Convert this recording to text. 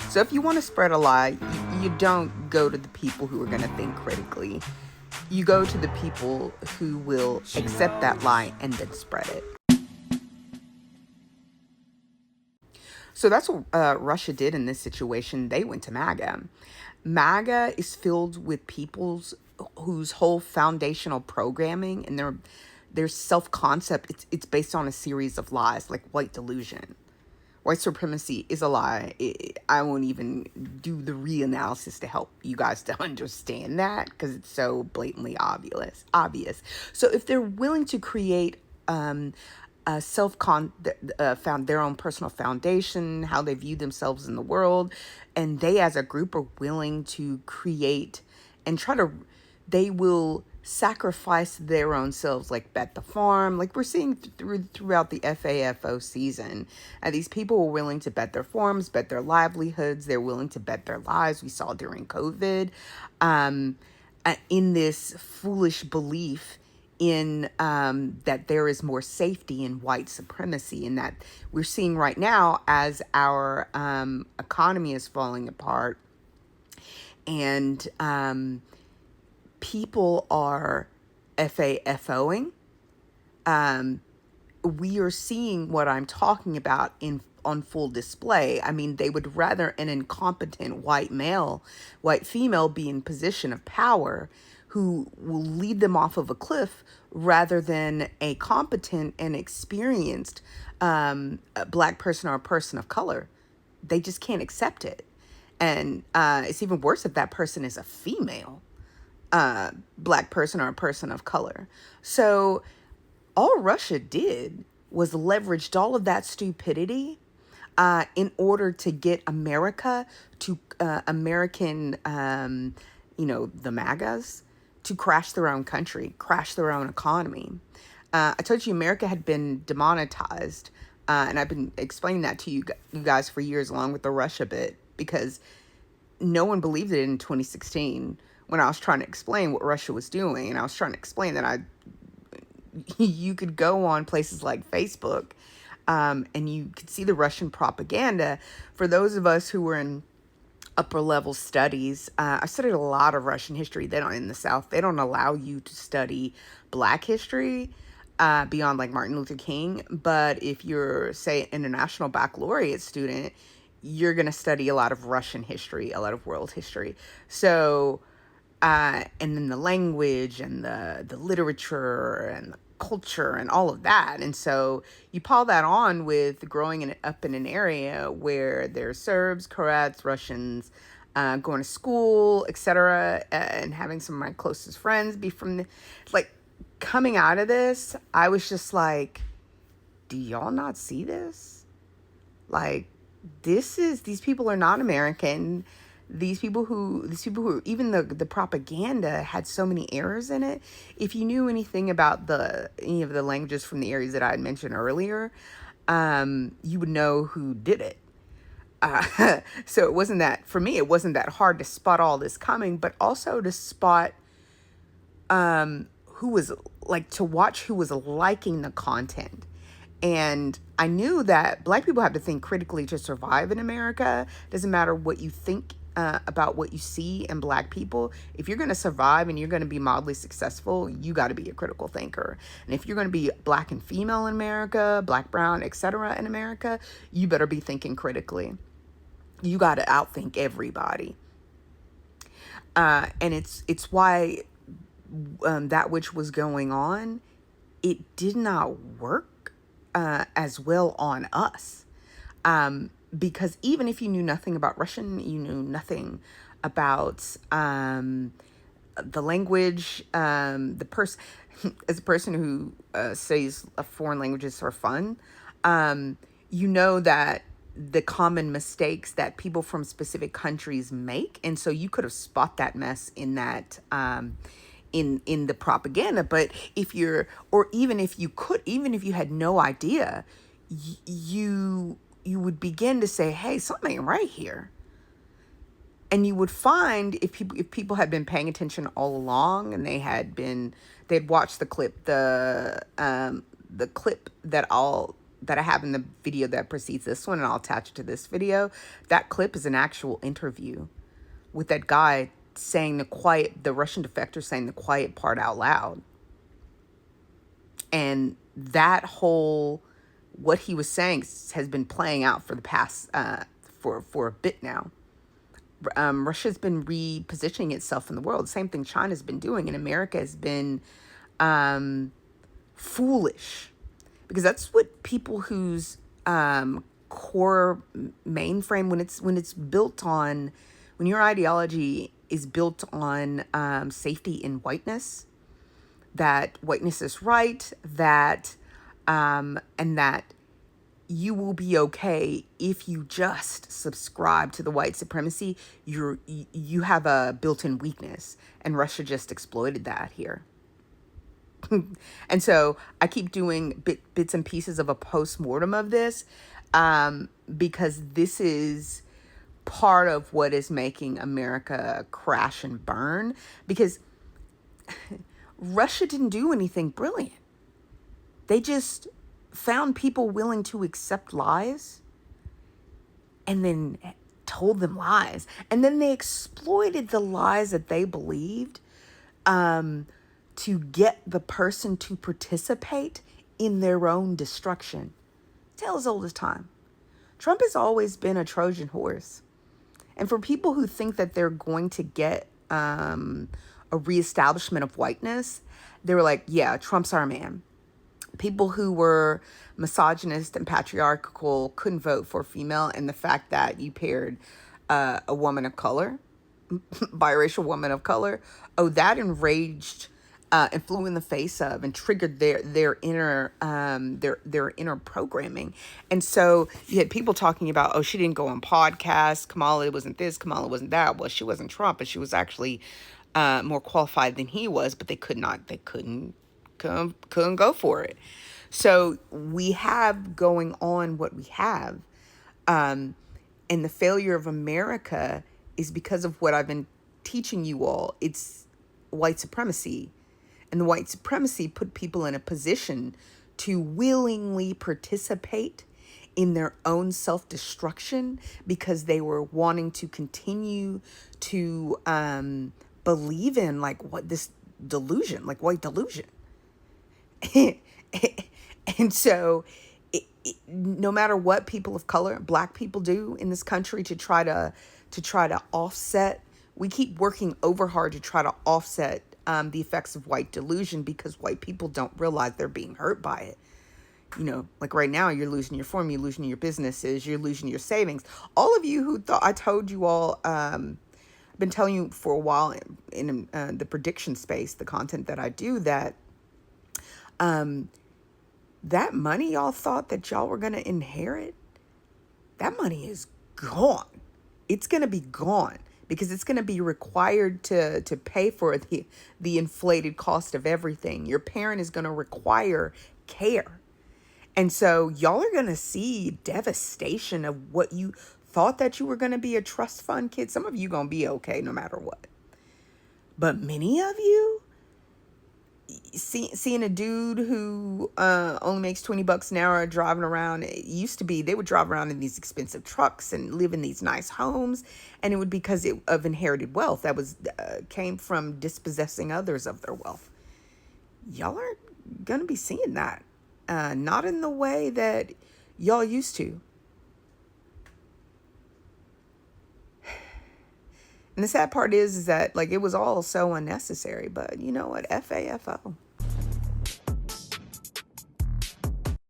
So if you want to spread a lie, you don't go to the people who are going to think critically. You go to the people who will accept that lie and then spread it. So that's what Russia did in this situation. They went to MAGA. MAGA is filled with people's whose whole foundational programming and their self concept it's based on a series of lies, like white delusion. White supremacy is a lie. I won't even do the reanalysis to help you guys to understand that because it's so blatantly obvious. So if they're willing to create found their own personal foundation, how they view themselves in the world, and they as a group are willing to create and they will sacrifice their own selves, like bet the farm, like we're seeing throughout the FAFO season. These people were willing to bet their farms, bet their livelihoods. They're willing to bet their lives. We saw during COVID, in this foolish belief in that there is more safety in white supremacy, and that we're seeing right now as our economy is falling apart and people are FAFOing. We are seeing what I'm talking about on full display. I mean, they would rather an incompetent white female be in position of power who will lead them off of a cliff rather than a competent and experienced a black person or a person of color. They just can't accept it. And it's even worse if that person is a female black person or a person of color. So all Russia did was leveraged all of that stupidity in order to get America to the MAGAs, to crash their own country, crash their own economy. I told you America had been demonetized, and I've been explaining that to you guys for years, along with the Russia bit, because no one believed it in 2016 when I was trying to explain what Russia was doing. And I was trying to explain that you could go on places like Facebook, and you could see the Russian propaganda. For those of us who were in upper level studies, I studied a lot of Russian history. In the South, they don't allow you to study Black history beyond like Martin Luther King. But if you're, say, an international baccalaureate student, you're going to study a lot of Russian history, a lot of world history. So, and then the language and the literature and the culture and all of that. And so you pile that on with growing up in an area where there's Serbs, Croats, Russians, going to school, etc., and having some of my closest friends be from like coming out of this, I was just like, do y'all not see this? Like, these people are not American. These people who even the propaganda had so many errors in it. If you knew anything about any of the languages from the areas that I had mentioned earlier, you would know who did it. So it wasn't that hard to spot all this coming, but also to spot who was to watch who was liking the content. And I knew that Black people have to think critically to survive in America. Doesn't matter what you think about what you see in Black people. If you're going to survive and you're going to be mildly successful, you got to be a critical thinker. And if you're going to be Black and female in America, Black, brown, etc. in America, you better be thinking critically. You got to outthink everybody. And it's why that which was going on, it did not work as well on us. Because even if you knew nothing about Russian, you knew nothing about the language, as a person who studies foreign languages for fun, you know that the common mistakes that people from specific countries make, and so you could have spot that mess in that in the propaganda. But even if you had no idea, you would begin to say, hey, something ain't right here. And you would find if people had been paying attention all along and they'd watched the clip that that I have in the video that precedes this one, and I'll attach it to this video. That clip is an actual interview with that guy saying the Russian defector saying the quiet part out loud. And that whole, what he was saying has been playing out for the past, for a bit now. Russia's been repositioning itself in the world. Same thing China's been doing, and America has been foolish, because that's what people whose core mainframe, when it's built on, when your ideology is built on safety in whiteness, that whiteness is right, that and that you will be okay if you just subscribe to the white supremacy, you have a built-in weakness, and Russia just exploited that here. And so I keep doing bits and pieces of a post-mortem of this, because this is part of what is making America crash and burn, because Russia didn't do anything brilliant. They just found people willing to accept lies and then told them lies. And then they exploited the lies that they believed to get the person to participate in their own destruction. Tale as old as time. Trump has always been a Trojan horse. And for people who think that they're going to get a reestablishment of whiteness, they were like, yeah, Trump's our man. People who were misogynist and patriarchal couldn't vote for female, and the fact that you paired a woman of color, biracial woman of color, that enraged and flew in the face of and triggered their inner programming. And so you had people talking about, oh, she didn't go on podcasts, Kamala wasn't this, Kamala wasn't that. Well, she wasn't Trump, but she was actually more qualified than he was, but they couldn't go for it. So we have going on what we have. And the failure of America is because of what I've been teaching you all. It's white supremacy. And the white supremacy put people in a position to willingly participate in their own self-destruction because they were wanting to continue to believe in what this delusion, like white delusion. And so no matter what people of color, black people do in this country to try to offset, we keep working over hard to try to offset the effects of white delusion, because white people don't realize they're being hurt by it. Like right now, you're losing your form, you're losing your businesses, you're losing your savings. All of you who thought, I told you all, I've been telling you for a while in the prediction space, the content that I do, that that money y'all thought that y'all were going to inherit, that money is gone. It's going to be gone, because it's going to be required to pay for the inflated cost of everything. Your parent is going to require care. And so y'all are going to see devastation of what you thought that you were going to be a trust fund kid. Some of you going to be okay no matter what. But many of you, seeing a dude who only makes $20 an hour driving around, it used to be they would drive around in these expensive trucks and live in these nice homes, and it would be because of inherited wealth that was came from dispossessing others of their wealth. Y'all aren't gonna be seeing that, not in the way that y'all used to. And the sad part is that it was all so unnecessary. But you know what? FAFO.